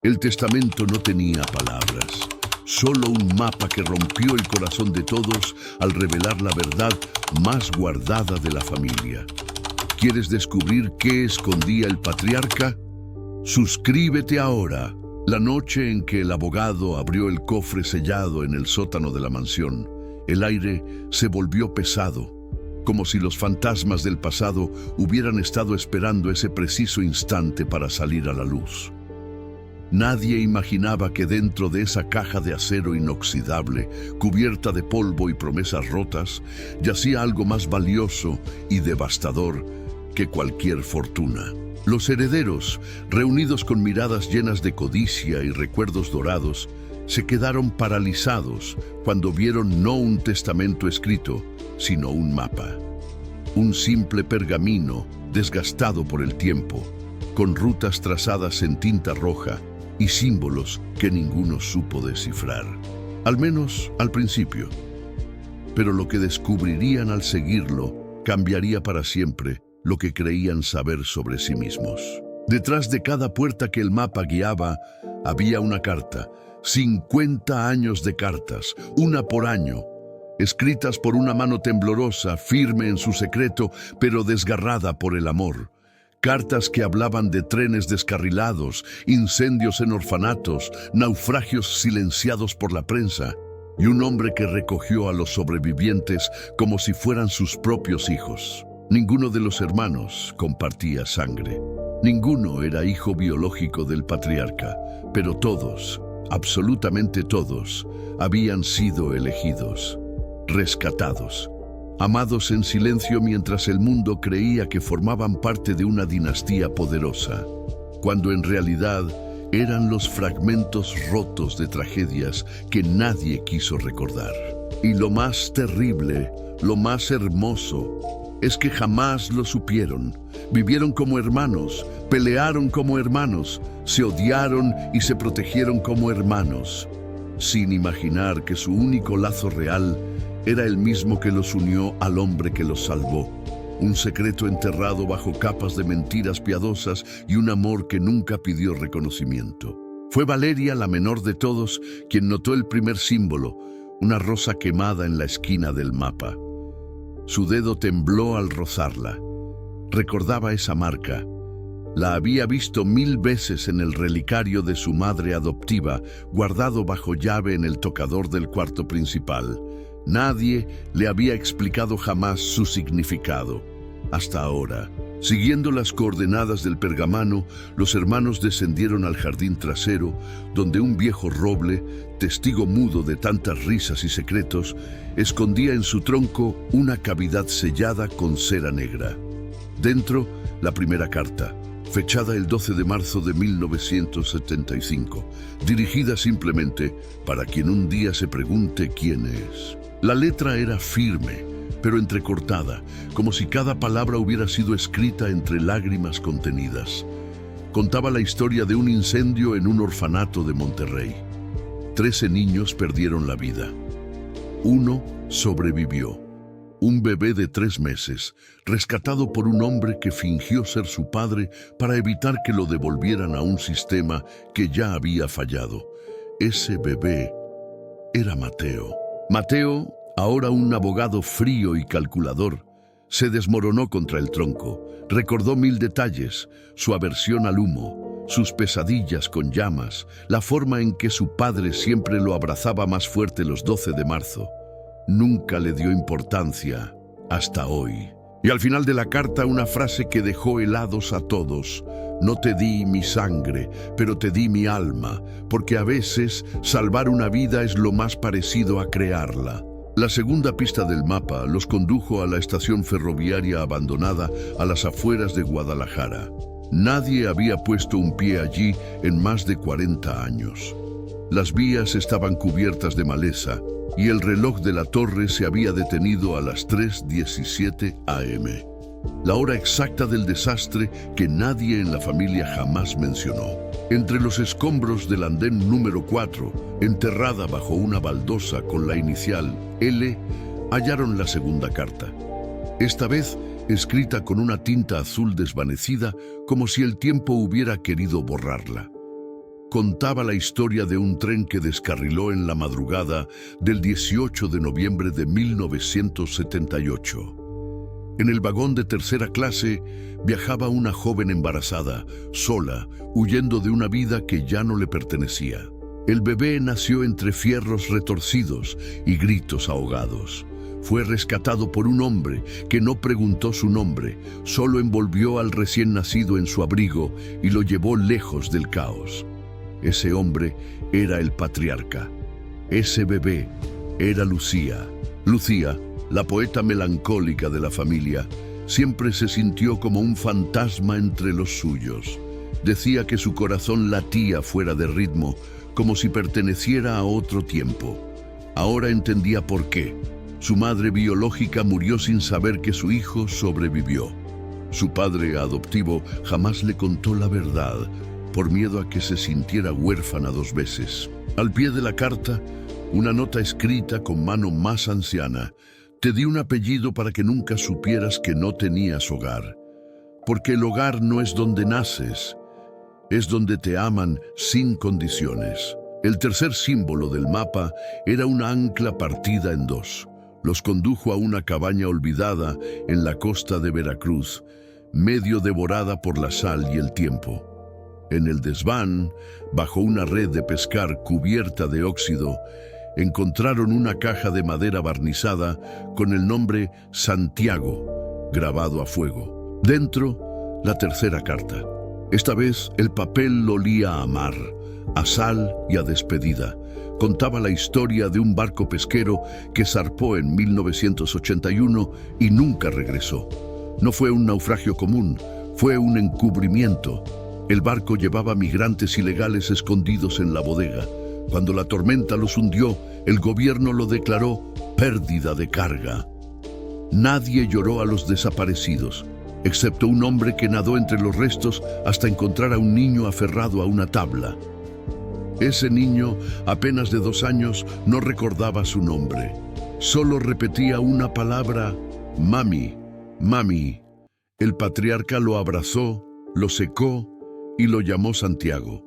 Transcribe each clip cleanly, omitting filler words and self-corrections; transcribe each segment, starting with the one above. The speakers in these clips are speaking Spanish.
El testamento no tenía palabras, solo un mapa que rompió el corazón de todos al revelar la verdad más guardada de la familia. ¿Quieres descubrir qué escondía el patriarca? Suscríbete ahora. La noche en que el abogado abrió el cofre sellado en el sótano de la mansión, el aire se volvió pesado, como si los fantasmas del pasado hubieran estado esperando ese preciso instante para salir a la luz. Nadie imaginaba que dentro de esa caja de acero inoxidable, cubierta de polvo y promesas rotas, yacía algo más valioso y devastador que cualquier fortuna. Los herederos, reunidos con miradas llenas de codicia y recuerdos dorados, se quedaron paralizados cuando vieron no un testamento escrito, sino un mapa. Un simple pergamino desgastado por el tiempo, con rutas trazadas en tinta roja y símbolos que ninguno supo descifrar. Al menos al principio. Pero lo que descubrirían al seguirlo cambiaría para siempre lo que creían saber sobre sí mismos. Detrás de cada puerta que el mapa guiaba, había una carta. 50 años de cartas, una por año, escritas por una mano temblorosa, firme en su secreto, pero desgarrada por el amor. Cartas que hablaban de trenes descarrilados, incendios en orfanatos, naufragios silenciados por la prensa, y un hombre que recogió a los sobrevivientes como si fueran sus propios hijos. Ninguno de los hermanos compartía sangre. Ninguno era hijo biológico del patriarca, pero todos, absolutamente todos, habían sido elegidos, rescatados, amados en silencio mientras el mundo creía que formaban parte de una dinastía poderosa, cuando en realidad eran los fragmentos rotos de tragedias que nadie quiso recordar. Y lo más terrible, lo más hermoso, es que jamás lo supieron. Vivieron como hermanos, pelearon como hermanos, se odiaron y se protegieron como hermanos, sin imaginar que su único lazo real era el mismo que los unió al hombre que los salvó. Un secreto enterrado bajo capas de mentiras piadosas y un amor que nunca pidió reconocimiento. Fue Valeria, la menor de todos, quien notó el primer símbolo, una rosa quemada en la esquina del mapa. Su dedo tembló al rozarla. Recordaba esa marca. La había visto 1000 veces en el relicario de su madre adoptiva, guardado bajo llave en el tocador del cuarto principal. Nadie le había explicado jamás su significado. Hasta ahora, siguiendo las coordenadas del pergamano, los hermanos descendieron al jardín trasero, donde un viejo roble, testigo mudo de tantas risas y secretos, escondía en su tronco una cavidad sellada con cera negra. Dentro, la primera carta, fechada el 12 de marzo de 1975, dirigida simplemente para quien un día se pregunte quién es. La letra era firme, pero entrecortada, como si cada palabra hubiera sido escrita entre lágrimas contenidas. Contaba la historia de un incendio en un orfanato de Monterrey. 13 niños perdieron la vida. Uno sobrevivió. Un bebé de 3 meses, rescatado por un hombre que fingió ser su padre para evitar que lo devolvieran a un sistema que ya había fallado. Ese bebé era Mateo. Mateo, ahora un abogado frío y calculador, se desmoronó contra el tronco. Recordó 1000 detalles, su aversión al humo, sus pesadillas con llamas, la forma en que su padre siempre lo abrazaba más fuerte los 12 de marzo. Nunca le dio importancia hasta hoy. Y al final de la carta una frase que dejó helados a todos. No te di mi sangre, pero te di mi alma, porque a veces salvar una vida es lo más parecido a crearla. La segunda pista del mapa los condujo a la estación ferroviaria abandonada a las afueras de Guadalajara. Nadie había puesto un pie allí en más de 40 años. Las vías estaban cubiertas de maleza y el reloj de la torre se había detenido a las 3:17 am. La hora exacta del desastre que nadie en la familia jamás mencionó. Entre los escombros del andén número 4, enterrada bajo una baldosa con la inicial L, hallaron la segunda carta. Esta vez escrita con una tinta azul desvanecida, como si el tiempo hubiera querido borrarla. contaba la historia de un tren que descarriló en la madrugada del 18 de noviembre de 1978. En el vagón de tercera clase viajaba una joven embarazada, sola, huyendo de una vida que ya no le pertenecía. El bebé nació entre fierros retorcidos y gritos ahogados. Fue rescatado por un hombre que no preguntó su nombre, solo envolvió al recién nacido en su abrigo y lo llevó lejos del caos. Ese hombre era el patriarca. Ese bebé era Lucía. Lucía, la poeta melancólica de la familia, siempre se sintió como un fantasma entre los suyos. Decía que su corazón latía fuera de ritmo, como si perteneciera a otro tiempo. Ahora entendía por qué. Su madre biológica murió sin saber que su hijo sobrevivió. Su padre adoptivo jamás le contó la verdad, por miedo a que se sintiera huérfana 2 veces. Al pie de la carta, una nota escrita con mano más anciana. Te di un apellido para que nunca supieras que no tenías hogar. Porque el hogar no es donde naces, es donde te aman sin condiciones. El tercer símbolo del mapa era una ancla partida en 2. Los condujo a una cabaña olvidada en la costa de Veracruz, medio devorada por la sal y el tiempo. En el desván, bajo una red de pescar cubierta de óxido, encontraron una caja de madera barnizada con el nombre Santiago, grabado a fuego. Dentro, la tercera carta. Esta vez el papel olía a mar, a sal y a despedida. Contaba la historia de un barco pesquero que zarpó en 1981 y nunca regresó. No fue un naufragio común, fue un encubrimiento. El barco llevaba migrantes ilegales escondidos en la bodega. Cuando la tormenta los hundió, el gobierno lo declaró pérdida de carga. Nadie lloró a los desaparecidos, excepto un hombre que nadó entre los restos hasta encontrar a un niño aferrado a una tabla. Ese niño, apenas de 2 años, no recordaba su nombre. Solo repetía una palabra: mami, mami. El patriarca lo abrazó, lo secó y lo llamó Santiago.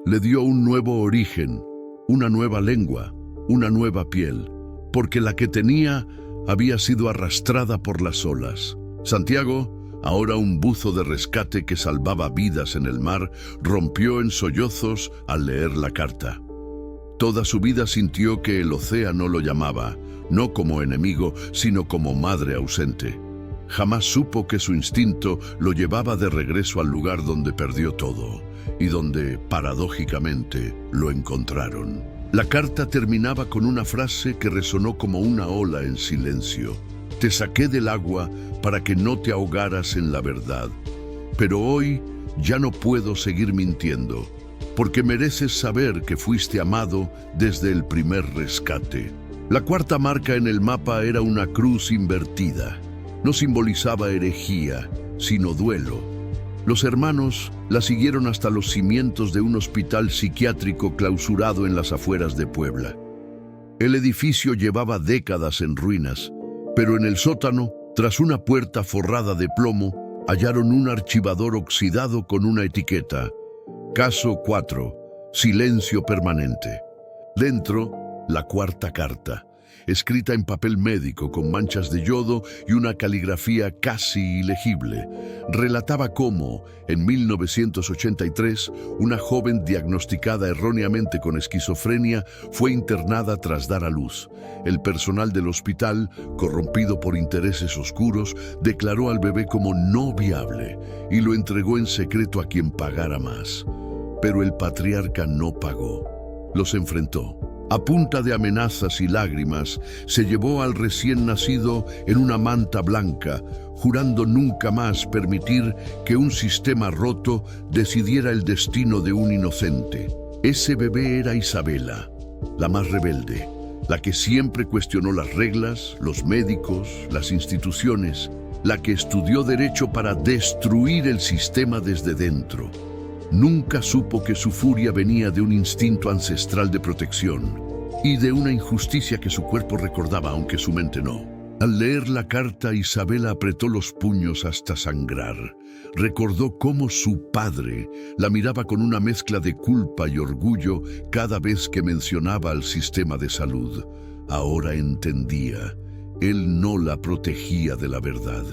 Le dio un nuevo origen, una nueva lengua, una nueva piel, porque la que tenía había sido arrastrada por las olas. Santiago, ahora un buzo de rescate que salvaba vidas en el mar, rompió en sollozos al leer la carta. Toda su vida sintió que el océano lo llamaba, no como enemigo, sino como madre ausente. Jamás supo que su instinto lo llevaba de regreso al lugar donde perdió todo y donde, paradójicamente, lo encontraron. La carta terminaba con una frase que resonó como una ola en silencio. Te saqué del agua para que no te ahogaras en la verdad, pero hoy ya no puedo seguir mintiendo, porque mereces saber que fuiste amado desde el primer rescate. La cuarta marca en el mapa era una cruz invertida. No simbolizaba herejía, sino duelo. Los hermanos la siguieron hasta los cimientos de un hospital psiquiátrico clausurado en las afueras de Puebla. El edificio llevaba décadas en ruinas, pero en el sótano, tras una puerta forrada de plomo, hallaron un archivador oxidado con una etiqueta: Caso 4, silencio permanente. Dentro, la cuarta carta, escrita en papel médico con manchas de yodo y una caligrafía casi ilegible, relataba cómo, en 1983, una joven diagnosticada erróneamente con esquizofrenia fue internada tras dar a luz. El personal del hospital, corrompido por intereses oscuros, declaró al bebé como no viable y lo entregó en secreto a quien pagara más. Pero el patriarca no pagó. Los enfrentó. A punta de amenazas y lágrimas, se llevó al recién nacido en una manta blanca, jurando nunca más permitir que un sistema roto decidiera el destino de un inocente. Ese bebé era Isabela, la más rebelde, la que siempre cuestionó las reglas, los médicos, las instituciones, la que estudió derecho para destruir el sistema desde dentro. Nunca supo que su furia venía de un instinto ancestral de protección y de una injusticia que su cuerpo recordaba, aunque su mente no. Al leer la carta, Isabela apretó los puños hasta sangrar. Recordó cómo su padre la miraba con una mezcla de culpa y orgullo cada vez que mencionaba al sistema de salud. Ahora entendía. Él no la protegía de la verdad,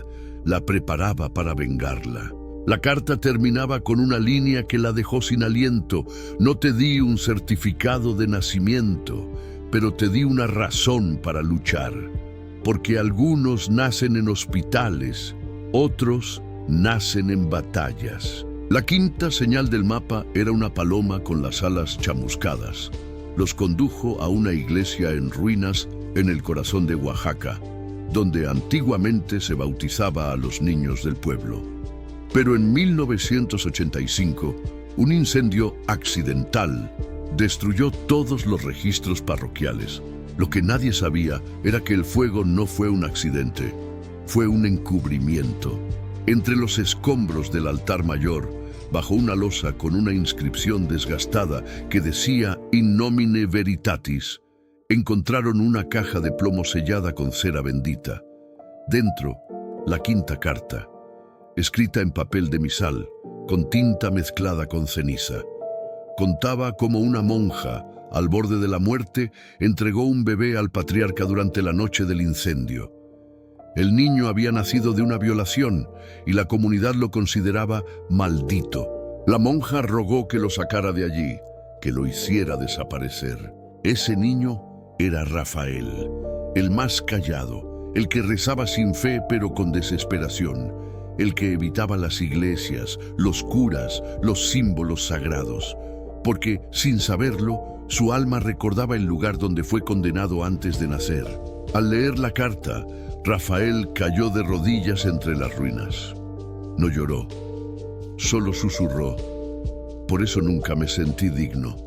la preparaba para vengarla. La carta terminaba con una línea que la dejó sin aliento. No te di un certificado de nacimiento, pero te di una razón para luchar. Porque algunos nacen en hospitales, otros nacen en batallas. La quinta señal del mapa era una paloma con las alas chamuscadas. Los condujo a una iglesia en ruinas en el corazón de Oaxaca, donde antiguamente se bautizaba a los niños del pueblo. Pero en 1985, un incendio accidental destruyó todos los registros parroquiales. Lo que nadie sabía era que el fuego no fue un accidente, fue un encubrimiento. Entre los escombros del altar mayor, bajo una losa con una inscripción desgastada que decía In nomine veritatis, encontraron una caja de plomo sellada con cera bendita. Dentro, la quinta carta, escrita en papel de misal, con tinta mezclada con ceniza. Contaba cómo una monja, al borde de la muerte, entregó un bebé al patriarca durante la noche del incendio. El niño había nacido de una violación y la comunidad lo consideraba maldito. La monja rogó que lo sacara de allí, que lo hiciera desaparecer. Ese niño era Rafael, el más callado, el que rezaba sin fe pero con desesperación, el que evitaba las iglesias, los curas, los símbolos sagrados, porque, sin saberlo, su alma recordaba el lugar donde fue condenado antes de nacer. Al leer la carta, Rafael cayó de rodillas entre las ruinas. No lloró, solo susurró: por eso nunca me sentí digno.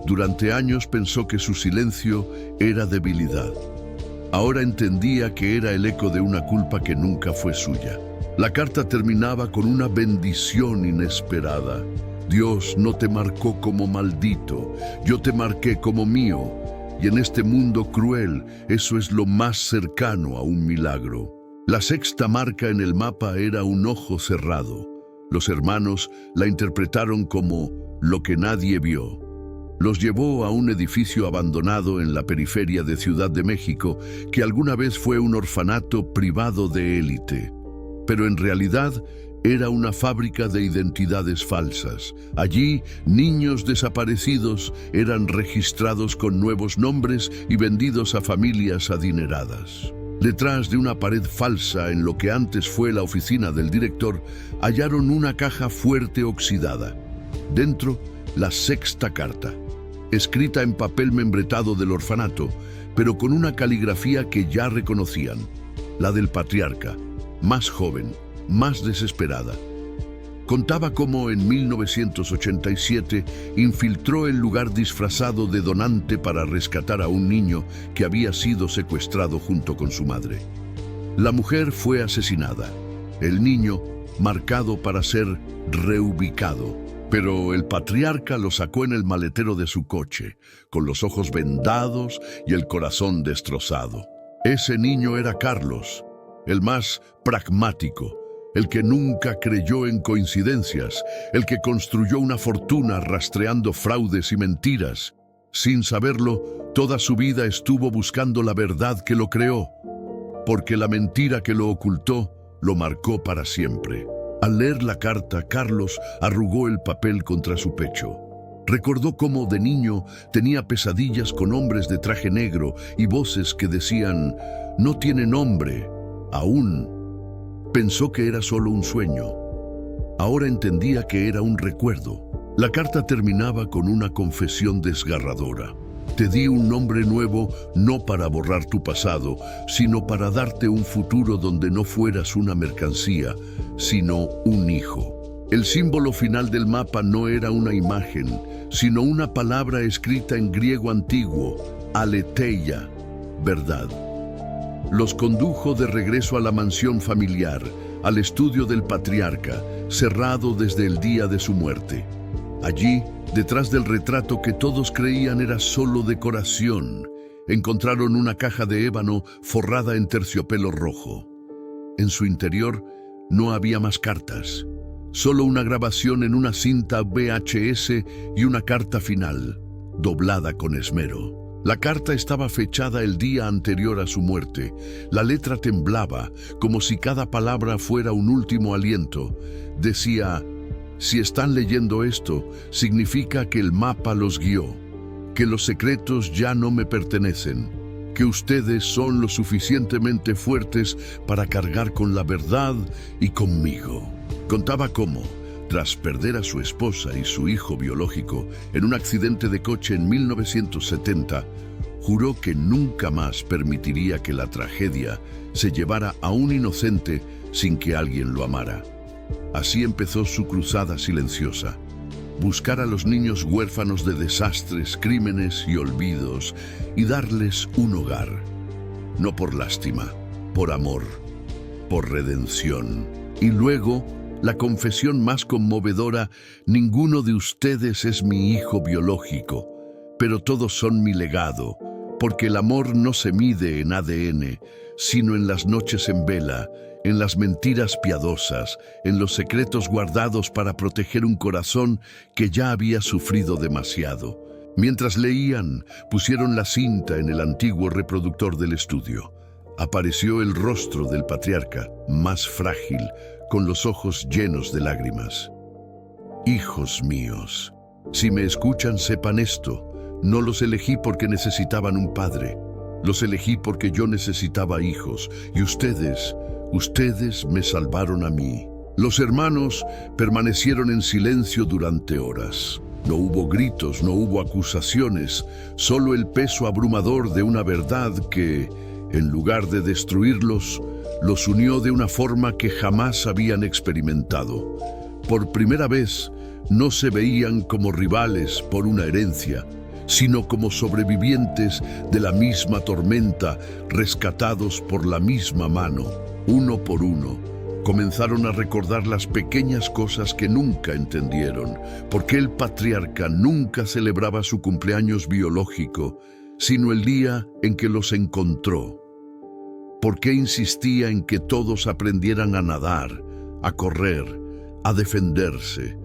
Durante años pensó que su silencio era debilidad. Ahora entendía que era el eco de una culpa que nunca fue suya. La carta terminaba con una bendición inesperada. Dios no te marcó como maldito, yo te marqué como mío. Y en este mundo cruel, eso es lo más cercano a un milagro. La sexta marca en el mapa era un ojo cerrado. Los hermanos la interpretaron como lo que nadie vio. Los llevó a un edificio abandonado en la periferia de Ciudad de México, que alguna vez fue un orfanato privado de élite. Pero en realidad era una fábrica de identidades falsas. Allí, niños desaparecidos eran registrados con nuevos nombres y vendidos a familias adineradas. Detrás de una pared falsa en lo que antes fue la oficina del director, hallaron una caja fuerte oxidada. Dentro, la sexta carta, escrita en papel membretado del orfanato, pero con una caligrafía que ya reconocían, la del patriarca, más joven, más desesperada. Contaba cómo en 1987 infiltró el lugar disfrazado de donante para rescatar a un niño que había sido secuestrado junto con su madre. La mujer fue asesinada, el niño marcado para ser reubicado, pero el patriarca lo sacó en el maletero de su coche, con los ojos vendados y el corazón destrozado. Ese niño era Carlos, el más pragmático, el que nunca creyó en coincidencias, el que construyó una fortuna rastreando fraudes y mentiras. Sin saberlo, toda su vida estuvo buscando la verdad que lo creó, porque la mentira que lo ocultó lo marcó para siempre. Al leer la carta, Carlos arrugó el papel contra su pecho. Recordó cómo de niño tenía pesadillas con hombres de traje negro y voces que decían: no tiene nombre, aún. Pensó que era solo un sueño. Ahora entendía que era un recuerdo. La carta terminaba con una confesión desgarradora. Te di un nombre nuevo no para borrar tu pasado, sino para darte un futuro donde no fueras una mercancía, sino un hijo. El símbolo final del mapa no era una imagen, sino una palabra escrita en griego antiguo, aletheia, verdad. Los condujo de regreso a la mansión familiar, al estudio del patriarca, cerrado desde el día de su muerte. Allí, detrás del retrato que todos creían era solo decoración, encontraron una caja de ébano forrada en terciopelo rojo. En su interior no había más cartas, solo una grabación en una cinta VHS y una carta final, doblada con esmero. La carta estaba fechada el día anterior a su muerte. La letra temblaba, como si cada palabra fuera un último aliento. Decía: si están leyendo esto, significa que el mapa los guió, que los secretos ya no me pertenecen, que ustedes son lo suficientemente fuertes para cargar con la verdad y conmigo. Contaba cómo, tras perder a su esposa y su hijo biológico en un accidente de coche en 1970, juró que nunca más permitiría que la tragedia se llevara a un inocente sin que alguien lo amara. Así empezó su cruzada silenciosa: buscar a los niños huérfanos de desastres, crímenes y olvidos y darles un hogar. No por lástima, por amor, por redención. Y luego, la confesión más conmovedora: ninguno de ustedes es mi hijo biológico, pero todos son mi legado, porque el amor no se mide en ADN, sino en las noches en vela, en las mentiras piadosas, en los secretos guardados para proteger un corazón que ya había sufrido demasiado. Mientras leían, pusieron la cinta en el antiguo reproductor del estudio. Apareció el rostro del patriarca, más frágil, con los ojos llenos de lágrimas. Hijos míos, si me escuchan, sepan esto: no los elegí porque necesitaban un padre. Los elegí porque yo necesitaba hijos, y ustedes me salvaron a mí. Los hermanos permanecieron en silencio durante horas. No hubo gritos, no hubo acusaciones, solo el peso abrumador de una verdad que, en lugar de destruirlos, los unió de una forma que jamás habían experimentado. Por primera vez, no se veían como rivales por una herencia, sino como sobrevivientes de la misma tormenta, rescatados por la misma mano. Uno por uno, comenzaron a recordar las pequeñas cosas que nunca entendieron. ¿Por qué el patriarca nunca celebraba su cumpleaños biológico, sino el día en que los encontró? ¿Por qué insistía en que todos aprendieran a nadar, a correr, a defenderse,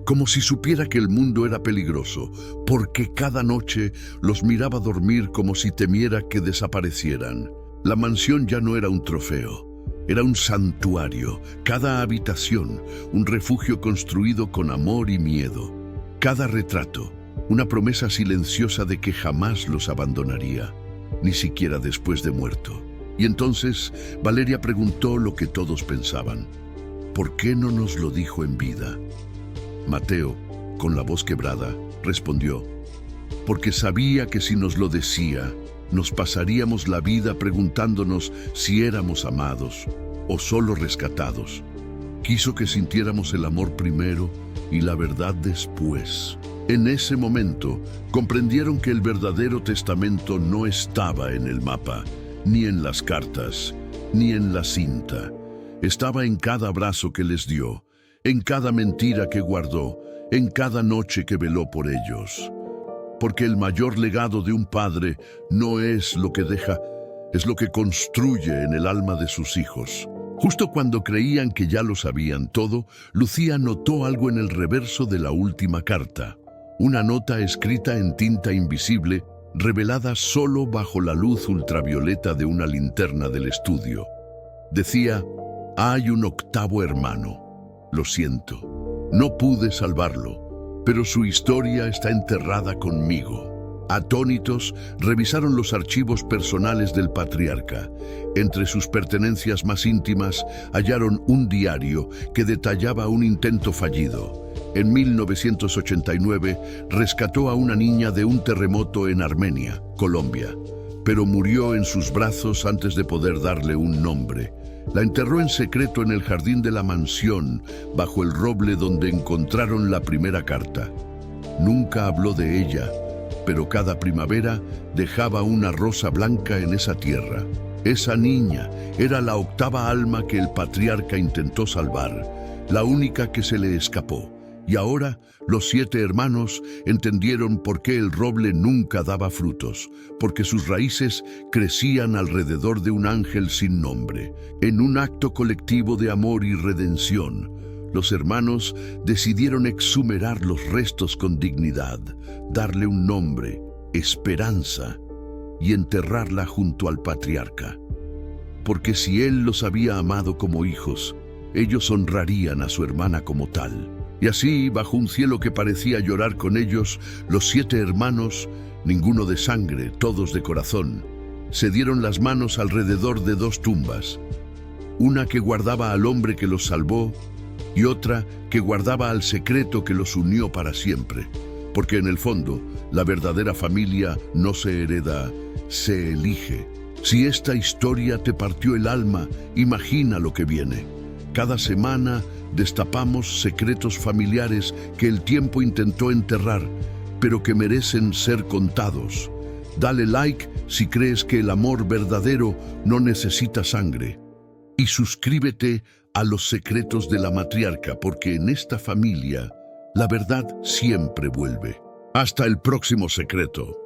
como si supiera que el mundo era peligroso? Porque cada noche los miraba dormir como si temiera que desaparecieran. La mansión ya no era un trofeo, era un santuario. Cada habitación, un refugio construido con amor y miedo. Cada retrato, una promesa silenciosa de que jamás los abandonaría, ni siquiera después de muerto. Y entonces Valeria preguntó lo que todos pensaban: ¿por qué no nos lo dijo en vida? Mateo, con la voz quebrada, respondió: porque sabía que si nos lo decía, nos pasaríamos la vida preguntándonos si éramos amados o solo rescatados. Quiso que sintiéramos el amor primero y la verdad después. En ese momento, comprendieron que el verdadero testamento no estaba en el mapa, ni en las cartas, ni en la cinta. Estaba en cada abrazo que les dio, en cada mentira que guardó, en cada noche que veló por ellos. Porque el mayor legado de un padre no es lo que deja, es lo que construye en el alma de sus hijos. Justo cuando creían que ya lo sabían todo, Lucía notó algo en el reverso de la última carta. Una nota escrita en tinta invisible, revelada solo bajo la luz ultravioleta de una linterna del estudio. Decía: hay un octavo hermano. Lo siento, no pude salvarlo, pero su historia está enterrada conmigo. Atónitos, revisaron los archivos personales del patriarca. Entre sus pertenencias más íntimas hallaron un diario que detallaba un intento fallido. En 1989 rescató a una niña de un terremoto en Armenia, Colombia, pero murió en sus brazos antes de poder darle un nombre. La enterró en secreto en el jardín de la mansión, bajo el roble donde encontraron la primera carta. Nunca habló de ella, pero cada primavera dejaba una rosa blanca en esa tierra. Esa niña era la octava alma que el patriarca intentó salvar, la única que se le escapó. Y ahora los 7 hermanos entendieron por qué el roble nunca daba frutos, porque sus raíces crecían alrededor de un ángel sin nombre. En un acto colectivo de amor y redención, los hermanos decidieron exhumerar los restos con dignidad, darle un nombre, esperanza, y enterrarla junto al patriarca. Porque si él los había amado como hijos, ellos honrarían a su hermana como tal. Y así, bajo un cielo que parecía llorar con ellos, los 7 hermanos, ninguno de sangre, todos de corazón, se dieron las manos alrededor de 2 tumbas, una que guardaba al hombre que los salvó y otra que guardaba al secreto que los unió para siempre. Porque en el fondo, la verdadera familia no se hereda, se elige. Si esta historia te partió el alma, imagina lo que viene. Cada semana destapamos secretos familiares que el tiempo intentó enterrar, pero que merecen ser contados. Dale like si crees que el amor verdadero no necesita sangre. Y suscríbete a Los Secretos de la Matriarca, porque en esta familia la verdad siempre vuelve. Hasta el próximo secreto.